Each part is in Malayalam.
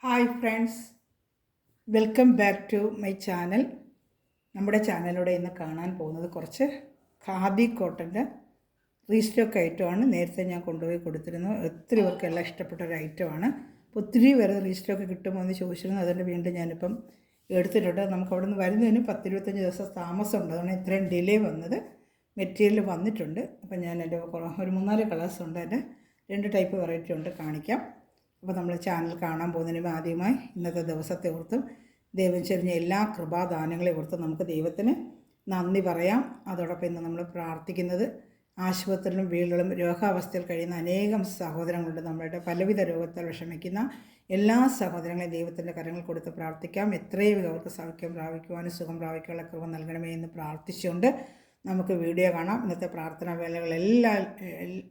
Hi friends, welcome back to my channel. നമ്മുടെ ചാനലിലൂടെ ഇന്ന് കാണാൻ പോകുന്നത് കുറച്ച് ഖാദി കോട്ടൻ്റെ റീസ്റ്റോക്ക് ഐറ്റമാണ്. നേരത്തെ ഞാൻ കൊണ്ടുപോയി കൊടുത്തിരുന്നു. ഒത്തിരി പേർക്കെല്ലാം ഇഷ്ടപ്പെട്ട ഒരു ഐറ്റമാണ്. അപ്പോൾ ഒത്തിരി പേര് റീസ്റ്റോക്ക് കിട്ടുമോ എന്ന് ചോദിച്ചിരുന്നു. അതുകൊണ്ട് വീണ്ടും ഞാനിപ്പം എടുത്തിട്ടുണ്ട്. നമുക്ക് അവിടെ നിന്ന് വരുന്നതിന് 10-25 ദിവസം താമസമുണ്ട്. അതുകൊണ്ട് ഇത്രയും ഡിലേ വന്നത്. മെറ്റീരിയൽ വന്നിട്ടുണ്ട്. അപ്പം ഞാൻ എൻ്റെ ഒരു 3-4 കളേഴ്സ് ഉണ്ട്. എൻ്റെ 2 ടൈപ്പ് വെറൈറ്റി ഉണ്ട്, കാണിക്കാം. അപ്പോൾ നമ്മൾ ചാനൽ കാണാൻ പോകുന്നതിന് ആദ്യമായി ഇന്നത്തെ ദിവസത്തെ ഓർത്തും ദൈവം ചെറിഞ്ഞ എല്ലാ കൃപാദാനങ്ങളെ ഓർത്തും നമുക്ക് ദൈവത്തിന് നന്ദി പറയാം. അതോടൊപ്പം ഇന്ന് നമ്മൾ പ്രാർത്ഥിക്കുന്നത് ആശുപത്രിയിലും വീടുകളിലും രോഗാവസ്ഥയിൽ കഴിയുന്ന അനേകം സഹോദരങ്ങളുണ്ട്. നമ്മളുടെ പലവിധ രോഗത്താൽ വിഷമിക്കുന്ന എല്ലാ സഹോദരങ്ങളെയും ദൈവത്തിൻ്റെ കരങ്ങൾ കൊടുത്ത് പ്രാർത്ഥിക്കാം. എത്രയും അവർക്ക് സൗഖ്യം പ്രാപിക്കുവാനും സുഖം പ്രാപിക്കാനുള്ള കൃപ നൽകണമേ എന്ന് പ്രാർത്ഥിച്ചുകൊണ്ട് നമുക്ക് വീഡിയോ കാണാം. ഇന്നത്തെ പ്രാർത്ഥനാ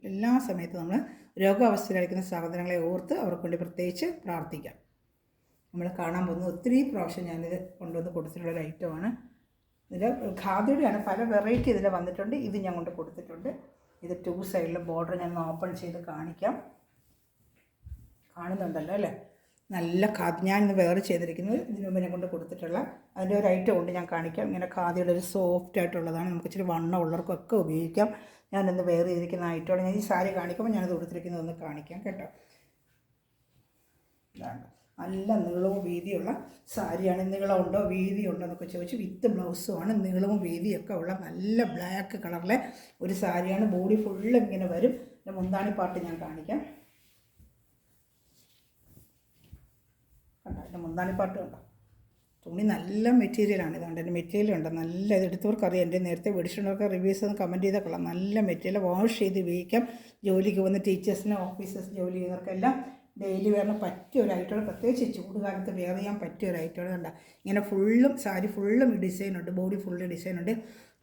എല്ലാ സമയത്തും നമ്മൾ രോഗാവസ്ഥയിലായിരിക്കുന്ന സഹോദരങ്ങളെ ഓർത്ത് അവർക്ക് വേണ്ടി പ്രത്യേകിച്ച് പ്രാർത്ഥിക്കാം. നമ്മൾ കാണാൻ പോകുന്നത് ഒത്തിരി പ്രാവശ്യം ഞാനിത് കൊണ്ടുവന്ന് കൊടുത്തിട്ടുള്ളൊരു ഐറ്റമാണ്. ഇതിൽ ഖാദിയുടെയാണ്, പല വെറൈറ്റി ഇതിൽ വന്നിട്ടുണ്ട്. ഇത് ഞാൻ കൊണ്ട് കൊടുത്തിട്ടുണ്ട്. ഇത് 2 സൈഡിലെ ബോർഡർ ഞാൻ ഓപ്പൺ ചെയ്ത് കാണിക്കാം. കാണുന്നുണ്ടല്ലോ അല്ലേ? നല്ല ഖാദി. ഞാനിന്ന് വേറെ ചെയ്തിരിക്കുന്നത് ഇതിന് മുമ്പ് ഞാൻ കൊണ്ട് കൊടുത്തിട്ടുള്ള അതിൻ്റെ ഒരു ഐറ്റം കൊണ്ട് ഞാൻ കാണിക്കാം. ഇങ്ങനെ ഖാദിയുടെ ഒരു സോഫ്റ്റ് ആയിട്ടുള്ളതാണ്. നമുക്ക് ഇച്ചിരി വണ്ണം ഉള്ളവർക്കൊക്കെ ഉപയോഗിക്കാം. ഞാനിന്ന് വേറെ ചെയ്തിരിക്കുന്ന ഐറ്റമാണ്. ഞാൻ ഈ സാരി കാണിക്കുമ്പോൾ ഞാനത് കൊടുത്തിരിക്കുന്നതൊന്ന് കാണിക്കാം കേട്ടോ. ഇതാണ് നല്ല നീളവും വീതിയുള്ള സാരിയാണ്. നീളമുണ്ടോ വീതിയുണ്ടോ എന്നൊക്കെ ചോദിച്ച് വിത്ത് ബ്ലൗസുമാണ്. നീളവും വീതിയൊക്കെ ഉള്ള നല്ല ബ്ലാക്ക് കളറിലെ ഒരു സാരിയാണ്. ബോഡി ഫുള്ളും ഇങ്ങനെ വരും. എൻ്റെ മുന്താണി പാർട്ട് ഞാൻ കാണിക്കാം. കണ്ടോ, എൻ്റെ മുന്താണിപ്പാട്ട് കണ്ടോ? തുണി നല്ല മെറ്റീരിയലാണ്. ഇതുകൊണ്ട് എൻ്റെ മെറ്റീരിയൽ ഉണ്ട്. നല്ല ഇതെടുത്തവർക്കറിയാം. എൻ്റെ നേരത്തെ മേടിച്ചിട്ടുള്ളവർക്ക് റിവ്യൂസ് ഒന്ന് കമൻറ്റ് ചെയ്താൽ കൊള്ളാം. നല്ല മെറ്റീരിയൽ, വാഷ് ചെയ്ത് ഉപയോഗിക്കാം. ജോലിക്ക് വന്ന് ടീച്ചേഴ്സിന് ഓഫീസേഴ്സ് ജോലി ചെയ്യുന്നവർക്കെല്ലാം ഡെയിലി വേണം പറ്റിയ ഒരു ഐറ്റമാണ്. പ്രത്യേകിച്ച് ചൂട് കാലത്ത് വെയർ ചെയ്യാൻ പറ്റിയ ഒരു ഐറ്റമാണ്. കണ്ട ഇങ്ങനെ ഫുള്ളും സാരി ഫുള്ളും ഡിസൈനുണ്ട്. ബോഡി ഫുള്ള് ഡിസൈനുണ്ട്.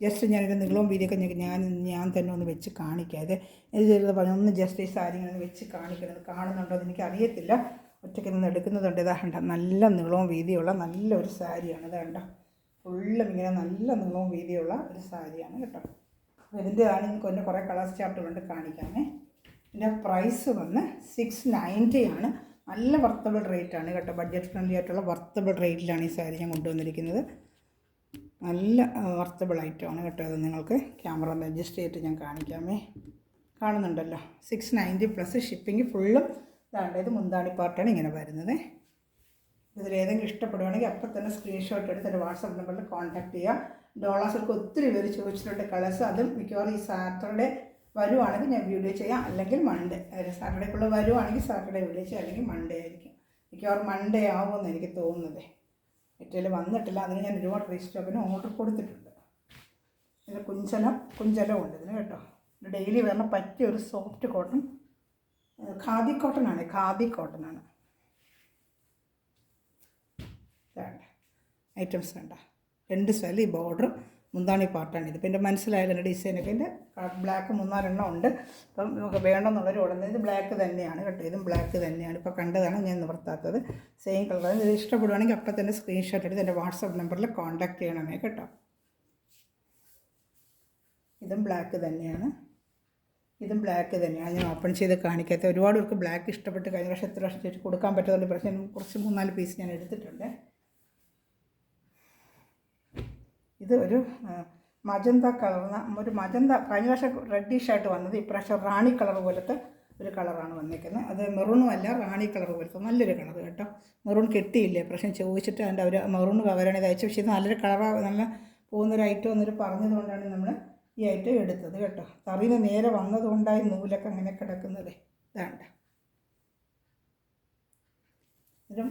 ജസ്റ്റ് ഞാനിത് നീളവും വീതിയൊക്കെ ഞാൻ തന്നെ ഒന്ന് വെച്ച് കാണിക്കാം. ഇത് ചെയ്തത് ഒന്ന് ജസ്റ്റ് ഈ സാരി ഇങ്ങനെ വെച്ച് കാണിക്കുന്നത് കാണുന്നുണ്ടോ എന്ന് എനിക്ക് അറിയത്തില്ല. ഒറ്റയ്ക്ക് നിന്ന് എടുക്കുന്നതുണ്ട്. ഇതാണ്ട നല്ല നീളവും വീതിയുള്ള നല്ലൊരു സാരിയാണ്. ഇതാണ്ട ഫുള്ളും ഇങ്ങനെ നല്ല നീളവും വീതിയുള്ള ഒരു സാരിയാണ് കേട്ടോ. അപ്പോൾ ഇതിൻ്റെ ആണെങ്കിൽ കുറേ കളേഴ്സ് ചാർട്ടുകളുണ്ട്, കാണിക്കാമേ. ഇതിൻ്റെ പ്രൈസ് വന്ന് 690 ആണ്. നല്ല വർത്തബിൾ റേറ്റാണ് കേട്ടോ. ബഡ്ജറ്റ് ഫ്രണ്ട്ലി ആയിട്ടുള്ള വർത്തബിൾ റേറ്റിലാണ് ഈ സാരി ഞാൻ കൊണ്ടുവന്നിരിക്കുന്നത്. നല്ല വർത്തബിൾ ഐറ്റമാണ് കേട്ടോ. അത് നിങ്ങൾക്ക് ക്യാമറ ഒന്ന് അഡ്ജസ്റ്റ് ചെയ്തിട്ട് ഞാൻ കാണിക്കാമേ. കാണുന്നുണ്ടല്ലോ, 690 പ്ലസ് ഷിപ്പിംഗ് ഫുള്ളും. ഇതാണ്ട് ഇത് മുന്താണി പാർട്ടാണ് ഇങ്ങനെ വരുന്നത്. ഇതിലേതെങ്കിലും ഇഷ്ടപ്പെടുവാണെങ്കിൽ അപ്പം തന്നെ സ്ക്രീൻഷോട്ട് എടുത്ത് എൻ്റെ വാട്സപ്പ് നമ്പറിൽ കോൺടാക്ട് ചെയ്യുക. ഡോളാസൊക്കെ ഒത്തിരി പേര് ചോദിച്ചിട്ടുണ്ട് കളേഴ്സ്. അതും മിക്കവാറും ഈ സാറ്റർഡേ വരുവാണെങ്കിൽ ഞാൻ വീഡിയോ ചെയ്യാം, അല്ലെങ്കിൽ മൺഡേ. സാറ്റർഡേക്കുള്ള വരുവാണെങ്കിൽ സാറ്റർഡേ വീഡിയോ ചെയ്യാം, അല്ലെങ്കിൽ മൺഡേ ആയിരിക്കും. മിക്കവാറും മൺഡേ ആവുമെന്ന് എനിക്ക് തോന്നുന്നത്. ഏറ്റവും വന്നിട്ടില്ല. അതിന് ഞാൻ ഒരുപാട് റീസ്റ്റോക്കിന് ഓർഡർ കൊടുത്തിട്ടുണ്ട്. ഇത് കുഞ്ചലമുണ്ട് ഇതിന് കേട്ടോ. ഡെയിലി വരണ പറ്റിയ ഒരു സോഫ്റ്റ് കോട്ടൺ ഖാദി കോട്ടനാണ്. ഇതാണ് ഐറ്റംസ് കണ്ട. 2 സൈഡിൽ ഈ ബോർഡർ മുന്താണി പാർട്ടാണ്. ഇതിപ്പോൾ എൻ്റെ മനസ്സിലായാലും എൻ്റെ ഡിസൈനൊക്കെ എൻ്റെ ബ്ലാക്ക് 3-4 ഉണ്ട്. അപ്പം നമുക്ക് വേണമെന്നുള്ളൊരു ഉടനെ ഇത് ബ്ലാക്ക് തന്നെയാണ് കേട്ടോ. ഇതും ബ്ലാക്ക് തന്നെയാണ്. ഇപ്പോൾ കണ്ടതാണ് ഞാൻ നിവർത്താത്തത്. Same colour. ഇത് ഇഷ്ടപ്പെടുവാണെങ്കിൽ അപ്പം തന്നെ സ്ക്രീൻഷോട്ട് എടുത്ത് എൻ്റെ വാട്സപ്പ് നമ്പറിൽ കോൺടാക്ട് ചെയ്യണമേ കേട്ടോ. ഇതും ബ്ലാക്ക് തന്നെയാണ്. ഞാൻ ഓപ്പൺ ചെയ്ത് കാണിക്കാത്ത. ഒരുപാട് പേർക്ക് ബ്ലാക്ക് ഇഷ്ടപ്പെട്ട് കഴിഞ്ഞ വർഷം എത്ര വർഷം ചേച്ചി കൊടുക്കാൻ പറ്റുന്നുണ്ട്. പക്ഷേ കുറച്ച് 3-4 പീസ് ഞാൻ എടുത്തിട്ടുണ്ട്. ഇത് ഒരു മജന്ത കളർന്ന കഴിഞ്ഞ വർഷം റെഡിഷായിട്ട് വന്നത്. ഇപ്രാവശ്യം റാണി കളർ പോലത്തെ ഒരു കളറാണ് വന്നിരിക്കുന്നത്. അത് മെറൂണും അല്ല, റാണി കളർ പോലത്തെ നല്ലൊരു കളർ കേട്ടോ. മെറൂൺ കിട്ടിയില്ലേ പ്രാവശ്യം ചോദിച്ചിട്ട് അതിൻ്റെ അവർ മെറൂണ് പകരമാണ് ഇത് അയച്ചു. പക്ഷേ ഇത് നല്ലൊരു കളറാണ്, നല്ല പോകുന്നൊരു ഐറ്റം എന്നൊരു പറഞ്ഞതുകൊണ്ടാണ് നമ്മൾ ഈ ഐറ്റം എടുത്തത് കേട്ടോ. തറിയിൽ നേരെ വന്നതുകൊണ്ടായി നൂലൊക്കെ അങ്ങനെ കിടക്കുന്നത്. ഇതാണ്ട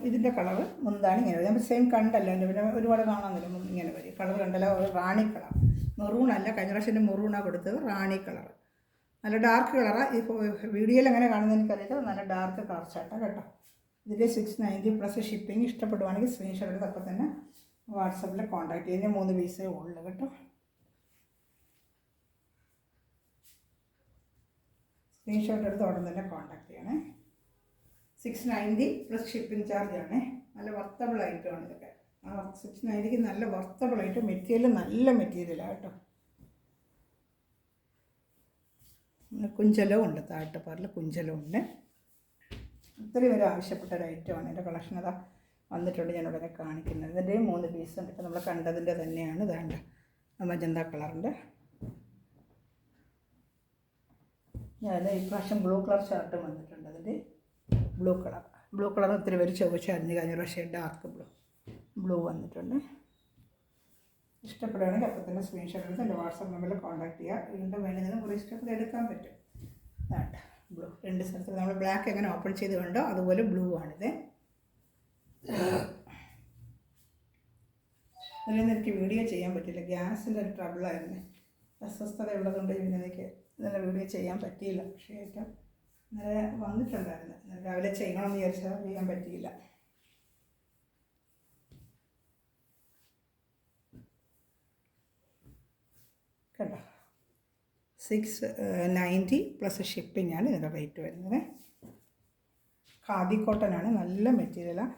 ഇതിൻ്റെ കളറ് മുന്താണി ഇങ്ങനെ വരും. നമ്മൾ സെയിം കണ്ടല്ലോ, എൻ്റെ പിന്നെ ഒരുപാട് കാണാമെന്നില്ല. ഇങ്ങനെ വരും കളർ കണ്ടല്ലോ. ഒരു റാണി കളർ, മെറൂണല്ല. കഴിഞ്ഞ പ്രാവശ്യം എൻ്റെ മെറൂണാണ് കൊടുത്തത്. റാണി കളർ നല്ല ഡാർക്ക് കളറാണ്. ഇപ്പോൾ വീഡിയോയിൽ എങ്ങനെ കാണുന്നത് എനിക്കറിയാം. നല്ല ഡാർക്ക് കളർ ചാട്ടാണ് കേട്ടോ. ഇതിൻ്റെ 690 പ്ലസ് ഷിപ്പിംഗ്. ഇഷ്ടപ്പെടുവാണെങ്കിൽ സ്ക്രീൻഷോട്ട് എടുത്ത് അപ്പം തന്നെ വാട്സപ്പിൽ കോൺടാക്ട് ചെയ്യുന്ന 3 പീസേ ഉള്ളൂ കേട്ടോ. സ്ക്രീൻഷോട്ട് എടുത്ത് ഉടൻ തന്നെ കോൺടാക്ട് ചെയ്യണേ. 690 പ്ലസ് ഷിപ്പിംഗ് ചാർജാണ്. നല്ല വർത്തബിൾ ഐറ്റമാണ് ഇതൊക്കെ. 690ക്ക് നല്ല വർത്തബിൾ ഐറ്റം. മെറ്റീരിയൽ നല്ല മെറ്റീരിയലാണ് കേട്ടോ. കുഞ്ചലവും ഉണ്ട്, താഴെപ്പാറിൽ കുഞ്ചലവും ഉണ്ട്. ഒത്തിരി പേര് ആവശ്യപ്പെട്ട ഒരു ഐറ്റമാണ്. എൻ്റെ കളക്ഷൻ അതാ വന്നിട്ടുണ്ട്, ഞാൻ ഉടനെ കാണിക്കുന്നത്. ഇതിൻ്റെയും 3 പീസുണ്ട്. ഇപ്പോൾ നമ്മൾ കണ്ടതിൻ്റെ തന്നെയാണ്. ഇതാണ്ട് മജന്ത കളറിൻ്റെ. ഞാൻ ഈ പ്രാവശ്യം ബ്ലൂ കളർ ഷർട്ടും വന്നിട്ടുണ്ട്. അതിൻ്റെ ബ്ലൂ കളർ ഒത്തിരി പേര് ചോദിച്ചായിരുന്നു. കഴിഞ്ഞ പ്രാവശ്യം ഡാർക്ക് ബ്ലൂ വന്നിട്ടുണ്ട്. ഇഷ്ടപ്പെടുകയാണെങ്കിൽ അപ്പോൾ തന്നെ സ്ക്രീൻഷോട്ട് എടുത്ത് എൻ്റെ വാട്സാപ്പ് നമ്പറിൽ കോൺടാക്ട് ചെയ്യുക. വീണ്ടും വേണമെങ്കിലും കുറേ ഇഷ്ടപ്പെട്ട് എടുക്കാൻ പറ്റും. വേണ്ട ബ്ലൂ 2 സ്ഥലത്ത് നമ്മൾ ബ്ലാക്ക് എങ്ങനെ ഓപ്പൺ ചെയ്ത് കണ്ടോ അതുപോലെ ബ്ലൂ ആണിത്. അതിലൊന്നും എനിക്ക് വീഡിയോ ചെയ്യാൻ പറ്റില്ല, ഗ്യാസിൻ്റെ ഒരു ട്രബിളായിരുന്നു, അസ്വസ്ഥത ഉള്ളതുകൊണ്ട് പിന്നെ എനിക്ക് ഇന്നലെ വീഡിയോ ചെയ്യാൻ പറ്റിയില്ല. പക്ഷേ ഏറ്റവും ഇന്നലെ വന്നിട്ടുണ്ടായിരുന്നു, രാവിലെ ചെയ്യണമെന്ന് വിചാരിച്ചാൽ ചെയ്യാൻ പറ്റിയില്ല. കണ്ടോ 690 പ്ലസ് ഷിപ്പിംഗ് ആണ് ഇതിൻ്റെ റേറ്റ് വരുന്നത്. ഖാദി കോട്ടനാണ്, നല്ല മെറ്റീരിയലാണ്.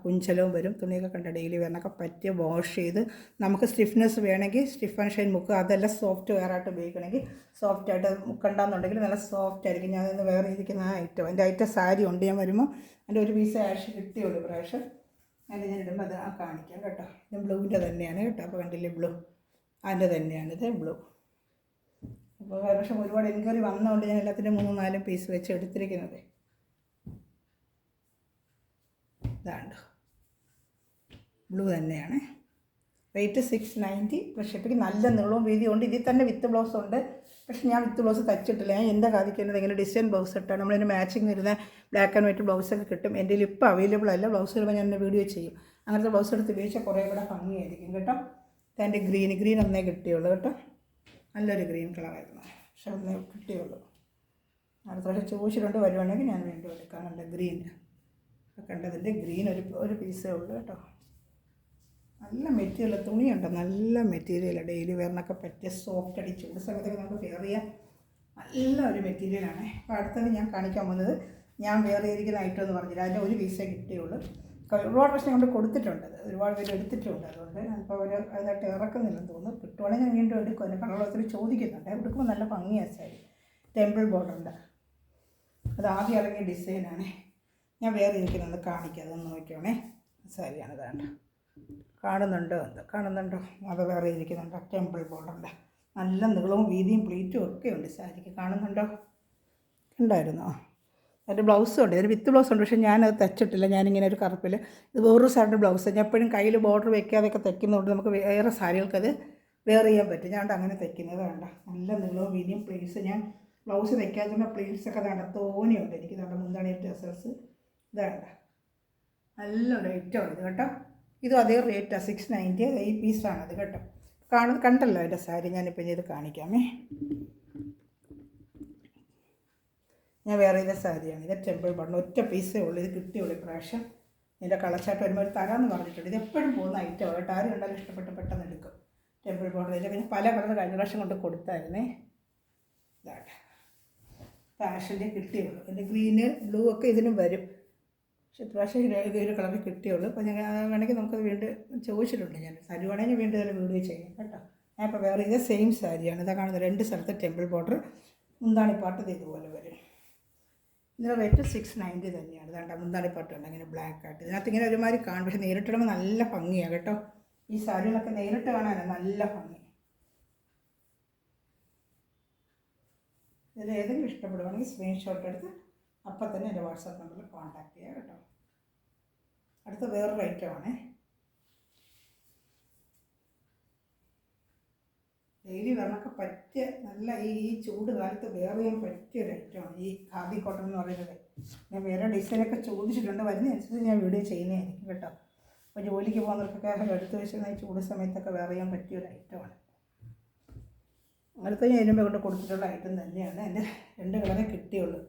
കുഞ്ചലവും വരും. തുണിയൊക്കെ കണ്ട ഡെയിലി വെയറിനൊക്കെ പറ്റിയ വാഷ് ചെയ്ത് നമുക്ക് സ്റ്റിഫ്നെസ് വേണമെങ്കിൽ സ്റ്റിഫ് ആൻഡ് ഷൈൻ മുക്കുക. അതെല്ലാം സോഫ്റ്റ് വെയറായിട്ട് ഉപയോഗിക്കണമെങ്കിൽ സോഫ്റ്റായിട്ട് മുക്കണ്ടെന്നുണ്ടെങ്കിൽ നല്ല സോഫ്റ്റ് ആയിരിക്കും. ഞാൻ അതിന് വേറെ ഇരിക്കുന്ന ഐറ്റം, എൻ്റെ ഐറ്റം സാരി ഉണ്ട്. ഞാൻ വരുമ്പോൾ എൻ്റെ ഒരു പീസ് ആഷ് കിട്ടിയുള്ളൂ പ്രാവശ്യം. അതിൻ്റെ ഞാൻ ഇടുമ്പോൾ അത് കാണിക്കാം കേട്ടോ. ഇത് ബ്ലൂവിൻ്റെ തന്നെയാണ് കേട്ടോ. അപ്പോൾ കണ്ടില്ലേ ബ്ലൂ, അതിൻ്റെ തന്നെയാണിത് ബ്ലൂ. അപ്പോൾ പ്രാവശ്യം ഒരുപാട് എൻക്വയറി വന്നതുകൊണ്ട് ഞാൻ എല്ലാത്തിനും 3-4 പീസ് വെച്ച് എടുത്തിരിക്കുന്നത്. ഇതാണ്ട് ബ്ലൂ തന്നെയാണ്. Rate 690 plus shipping. നല്ല നീളവും വീതിയും ഉണ്ട്. ഇതിൽ തന്നെ വിത്ത് ബ്ലൗസ് ഉണ്ട്. പക്ഷേ ഞാൻ വിത്ത് ബ്ലൗസ് തച്ചിട്ടില്ല. ഞാൻ എൻ്റെ കാതിക്കുന്നത് ഇങ്ങനെ ഡിസൈൻ ബ്ലൗസ് ഇട്ടാണ്. നമ്മളതിന് മാച്ചിങ് വരുന്ന ബ്ലാക്ക് ആൻഡ് വൈറ്റ് ബ്ലൗസൊക്കെ കിട്ടും. എൻ്റെ ഇപ്പോൾ അവൈലബിൾ അല്ല. ബ്ലൗസ് വരുമ്പോൾ ഞാൻ വീഡിയോ ചെയ്യും. അങ്ങനത്തെ ബ്ലൗസ് എടുത്ത് ഉപയോഗിച്ചാൽ കുറേ കൂടെ ഭംഗിയായിരിക്കും കേട്ടോ. എൻ്റെ ഗ്രീൻ ഒന്നേ കിട്ടിയുള്ളൂ കേട്ടോ. നല്ലൊരു ഗ്രീൻ കളറായിരുന്നു, പക്ഷെ ഒന്നേ കിട്ടിയുള്ളൂ. അടുത്ത പ്രാവശ്യം ചോദിച്ചിട്ടുണ്ട്, വരുവാണെങ്കിൽ ഞാൻ വീണ്ടും എടുക്കാനുണ്ട് ഗ്രീൻ. കണ്ടതിൻ്റെ ഗ്രീൻ ഒരു പീസേ ഉള്ളൂ കേട്ടോ. നല്ല മെറ്റീരിയൽ, തുണിയുണ്ട്, നല്ല മെറ്റീരിയൽ. ഡെയിലി വെയറിനൊക്കെ പറ്റിയ സോഫ്റ്റ് അടി ചൂട് സമയത്തൊക്കെ നമുക്ക് വെയർ ചെയ്യാൻ നല്ല ഒരു മെറ്റീരിയലാണ്. അപ്പോൾ അടുത്തത് ഞാൻ കാണിക്കാൻ പോകുന്നത് ഞാൻ വെയർ ചെയ്തിരിക്കുന്ന ഐറ്റം എന്ന് പറഞ്ഞില്ല, അതിൻ്റെ ഒരു പീസേ കിട്ടിയുള്ളൂ. ഒരുപാട് പ്രശ്നം കൊണ്ട് കൊടുത്തിട്ടുണ്ട്, ഒരുപാട് പേര് എടുത്തിട്ടുണ്ട്. അതുകൊണ്ട് അപ്പോൾ അവർ അതായിട്ട് ഇറക്കുന്നില്ലെന്ന് തോന്നുന്നു. കിട്ടുവാണെങ്കിൽ ഞാൻ വീണ്ടും എടുക്കും. അതിൻ്റെ കളറൊത്തിരി ചോദിക്കുന്നുണ്ട്. എടുക്കുമ്പോൾ നല്ല ഭംഗിയാണ് സാരി. ടെമ്പിൾ ബോർഡുണ്ട്. അത് ആദ്യം ഇറങ്ങിയ ഡിസൈനാണ്. ഞാൻ വേറെ ഇരിക്കുന്നത് കാണിക്കാം, അതൊന്ന് നോക്കിയോണേ. സാരിയാണ് വേണ്ട, കാണുന്നുണ്ടോ അത് വേറെ ഇരിക്കുന്നുണ്ട്. ടെമ്പിൾ ബോർഡുണ്ട്. നല്ല നീളവും വീതിയും പ്ലീറ്റും ഒക്കെ ഉണ്ട് സാരിക്ക്. കാണുന്നുണ്ടോ? ഉണ്ടായിരുന്നോ? അതിൻ്റെ ബ്ലൗസും ഉണ്ട്. ഇതിന് വിത്ത് ബ്ലൗസ് ഉണ്ട്, പക്ഷേ ഞാനത് തച്ചിട്ടില്ല. ഞാനിങ്ങനെ ഒരു കറുപ്പിൽ ഇത് വേറൊരു സാരിൻ്റെ ബ്ലൗസ്. ഞാൻ എപ്പോഴും കയ്യിൽ ബോർഡർ വെക്കാതെയൊക്കെ തയ്ക്കുന്നതുകൊണ്ട് നമുക്ക് വേറെ സാരികൾക്കത് വെയർ ചെയ്യാൻ പറ്റും. ഞാൻ അങ്ങനെ തയ്ക്കുന്നത് വേണ്ട. നല്ല നീളവും വീതിയും പ്ലീറ്റ്സ്. ഞാൻ ബ്ലൗസ് തയ്ക്കാത്തതുകൊണ്ട് പ്ലീറ്റ്സൊക്കെ വേണ്ട തോനെയുണ്ട് എനിക്ക്. വേണ്ട മുന്താണി ഡ്രസ്സസ് വേണ്ട. നല്ലൊരു ഐറ്റമാണ് ഇത് കേട്ടോ. ഇതും അതേ റേറ്റാണ്, 690. ഈ പീസാണത് കേട്ടോ. കണ്ടല്ലോ എൻ്റെ സാരി. ഞാനിപ്പോൾ ഇത് കാണിക്കാമേ. ഞാൻ വേറെ ചെയ്ത സാരിയാണ് ഇത്. ടെമ്പിൾ ബോർഡിന് ഒറ്റ പീസേ ഉള്ളൂ. ഇത് കിട്ടിയുള്ളൂ പ്രാവശ്യം. ഇതിൻ്റെ കളർച്ചാട്ട് വരുമ്പോൾ തരാമെന്ന് പറഞ്ഞിട്ടുണ്ട്. ഇത് എപ്പോഴും പോകുന്ന ഐറ്റമാണ് കേട്ടോ. ആരും കണ്ടാലും ഇഷ്ടപ്പെട്ട് പെട്ടെന്ന് എടുക്കും. ടെമ്പിൾ ബോർഡർ ഇതിൽ പിന്നെ പല കളർ കഴിഞ്ഞ പ്രാവശ്യം കൊണ്ട് കൊടുത്തായിരുന്നേ. ഇതാട്ടെ പാഷൻ്റെ കിട്ടിയുള്ളൂ. എൻ്റെ ഗ്രീന് ബ്ലൂ ഒക്കെ ഇതിനും വരും, പക്ഷേ ഇപ്രാവശ്യം ഒരു കളറിൽ കിട്ടിയുള്ളൂ. അപ്പോൾ ഞാൻ വേണമെങ്കിൽ നമുക്കത് വീണ്ടും ചോദിച്ചിട്ടുണ്ട്. ഞാൻ തരുവാണെങ്കിൽ വീണ്ടും ഇതിൽ വീഡിയോ ചെയ്യാം കേട്ടോ. ഞാൻ ഇപ്പോൾ വേറെ ഇത് സെയിം സാരിയാണ്. ഇതാ കാണുന്നത് 2 സ്ഥലത്ത് ടെമ്പിൾ ബോർഡർ. മുന്താണിപ്പാട്ട് ഇതുപോലെ വരും. ഇതിൻ്റെ റേറ്റ് 690 തന്നെയാണ്. വേണ്ട മുന്താണിപ്പാട്ടുണ്ട് അങ്ങനെ ബ്ലാക്ക് ആയിട്ട്. ഇതിനകത്ത് ഇങ്ങനെ ഒരുമാതിരി കാണും, പക്ഷേ നേരിട്ടിടുമ്പോൾ നല്ല ഭംഗിയാണ് കേട്ടോ. ഈ സാരികളൊക്കെ നേരിട്ട് കാണാനാണ് നല്ല ഭംഗി. ഇതിൽ ഏതെങ്കിലും ഇഷ്ടപ്പെടുവാണെങ്കിൽ സ്ക്രീൻഷോട്ട് എടുത്ത് അപ്പം തന്നെ എൻ്റെ വാട്സാപ്പ് നമ്പറിൽ കോൺടാക്ട് ചെയ്യുക കേട്ടോ. അടുത്ത വേറൊരു ഐറ്റമാണ്. ഡെയിലി വെള്ളമൊക്കെ പറ്റിയ നല്ല ഈ ചൂട് കാലത്ത് വേറെ ചെയ്യാൻ പറ്റിയൊരു ഐറ്റമാണ് ഈ ഖാദി കോട്ടൺ എന്ന് പറയുന്നത്. ഞാൻ വേറെ ഡിസൈനൊക്കെ ചോദിച്ചിട്ടുണ്ട്. വരുന്നതനുസരിച്ച് ഞാൻ വീഡിയോ ചെയ്യുന്നതായിരിക്കും കേട്ടോ. അപ്പോൾ ജോലിക്ക് പോകുന്നവർക്കൊക്കെ എടുത്ത് വെച്ചിരുന്ന ഈ ചൂട് സമയത്തൊക്കെ വേറെ ചെയ്യാൻ പറ്റിയൊരു ഐറ്റമാണ്. അങ്ങനത്തെ ഞാൻ ഇതിനുമ്പോൾ കൊണ്ട് കൊടുത്തിട്ടുള്ള ഐറ്റം തന്നെയാണ്. എൻ്റെ 2 കളറേ കിട്ടിയുള്ളൂ.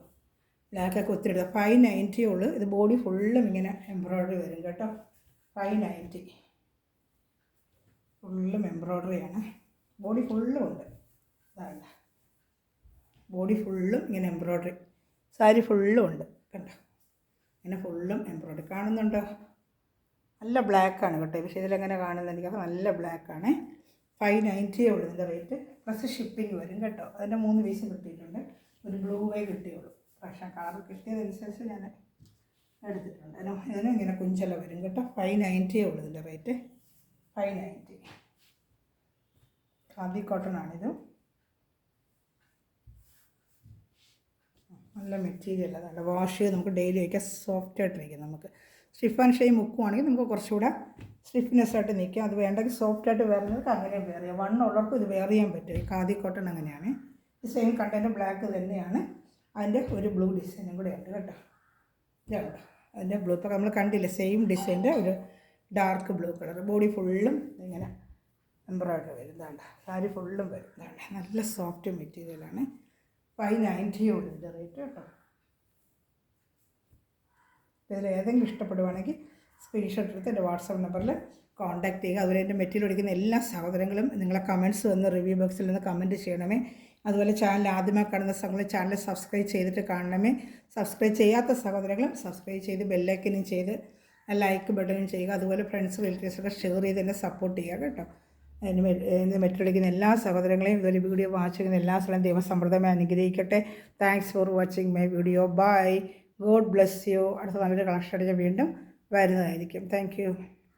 ബ്ലാക്കൊക്കെ ഒത്തിരി എടുക്കുക. 590 ഉള്ളൂ. ഇത് ബോഡി ഫുള്ളും ഇങ്ങനെ എംബ്രോയ്ഡറി വരും കേട്ടോ. 590 ഫുള്ളും എംബ്രോയ്ഡറിയാണ്. ബോഡി ഫുള്ളും ഉണ്ട്. വേണ്ട ബോഡി ഫുള്ളും ഇങ്ങനെ എംബ്രോയ്ഡറി. സാരി ഫുള്ളും ഉണ്ട് കണ്ടോ. ഇങ്ങനെ ഫുള്ളും എംബ്രോയ്ഡറി. കാണുന്നുണ്ടോ? നല്ല ബ്ലാക്കാണ് കേട്ടോ. പക്ഷേ ഇതിലെങ്ങനെ കാണുന്നത് എനിക്കത് നല്ല ബ്ലാക്കാണ്. 590 ഉള്ളൂ ഇതിൻ്റെ റേറ്റ്. പ്ലസ് ഷിപ്പിംഗ് വരും കേട്ടോ. അതിൻ്റെ 3 പീസ് കിട്ടിയിട്ടുണ്ട്. ഒരു ബ്ലൂ വേ കിട്ടിയുള്ളൂ. പക്ഷേ കളർ കിട്ടിയതനുസരിച്ച് ഞാൻ എടുത്തിട്ടുണ്ട്. ഇതിനും ഇങ്ങനെ കുഞ്ചല വരും കേട്ടോ. 590 ഉള്ളൂ ഇതിൻ്റെ റേറ്റ്. 590. ഖാദി കോട്ടൺ ആണിത്. നല്ല മെറ്റീരിയൽ അതാണ്. വാഷ് ചെയ്ത് നമുക്ക് ഡെയിലി വയ്ക്കാൻ സോഫ്റ്റ് ആയിട്ടിരിക്കും. നമുക്ക് സ്റ്റിഫ് ആൻഡ് ഷൈ മുക്കുവാണെങ്കിൽ നമുക്ക് കുറച്ചുകൂടെ സ്റ്റിഫ്നെസ് ആയിട്ട് നിൽക്കും. അത് വേണ്ടെങ്കിൽ സോഫ്റ്റ് ആയിട്ട് വേറുന്നവർക്ക് അങ്ങനെയും വെയർ ചെയ്യാം. വണ്ണുള്ളവർക്ക് ഇത് വെയർ ചെയ്യാൻ പറ്റും. ഖാദി കോട്ടൺ അങ്ങനെയാണ്. ഈ സെയിം കണ്ടൻറ്റ് ബ്ലാക്ക് തന്നെയാണ്. അതിൻ്റെ ഒരു ബ്ലൂ ഡിസൈനും കൂടെ ഉണ്ട് കേട്ടോ. ഇതാണ് അതിൻ്റെ ബ്ലൂ. ഇപ്പോൾ നമ്മൾ കണ്ടില്ലേ സെയിം ഡിസൈൻ്റെ ഒരു ഡാർക്ക് ബ്ലൂ കളർ. ബോഡി ഫുള്ളും ഇങ്ങനെ എംബ്രോയ്ഡറി വരുന്നതാണ്. സാരി ഫുള്ളും വരുന്നതാണ്. നല്ല സോഫ്റ്റ് മെറ്റീരിയലാണ്. 590 ഉള്ളൂ ഇതിൻ്റെ റേറ്റ് കേട്ടോ. ഇതിൽ ഏതെങ്കിലും ഇഷ്ടപ്പെടുവാണെങ്കിൽ സ്ക്രീൻഷോട്ട് എടുത്ത് എൻ്റെ വാട്സാപ്പ് നമ്പറിൽ കോൺടാക്ട് ചെയ്യുക. അതുപോലെ എൻ്റെ മെറ്റീരിയൽ ഒടിക്കുന്ന എല്ലാ സഹോദരങ്ങളും നിങ്ങളെ കമൻറ്റ്സ് വന്ന് റിവ്യൂ ബോക്സിൽ നിന്ന് കമൻറ്റ് ചെയ്യണമേ. അതുപോലെ ചാനൽ ആദ്യമായി കാണുന്ന സഹോദരങ്ങൾ ചാനൽ സബ്സ്ക്രൈബ് ചെയ്തിട്ട് കാണണമേ. സബ്സ്ക്രൈബ് ചെയ്യാത്ത സഹോദരങ്ങളും സബ്സ്ക്രൈബ് ചെയ്ത് ബെല്ലൈക്കനും ചെയ്ത് ലൈക്ക് ബട്ടനും ചെയ്യുക. അതുപോലെ ഫ്രണ്ട്സ് റിലേറ്റീവ്സൊക്കെ ഷെയർ ചെയ്ത് എന്നെ സപ്പോർട്ട് ചെയ്യുക കേട്ടോ. എൻ്റെ മെറ്റീരിയൽ എല്ലാ സഹോദരങ്ങളെയും ഇതുപോലെ വീഡിയോ വാച്ച് ചെയ്യുന്ന എല്ലാ സ്ഥലവും ദൈവസമൃദ്ധമായി അനുഗ്രഹിക്കട്ടെ. Thanks for watching my video. Bye. God bless you. അടുത്ത നല്ലൊരു കളക്ഷൻ അടിച്ച് വീണ്ടും വരുന്നതായിരിക്കും. Thank U.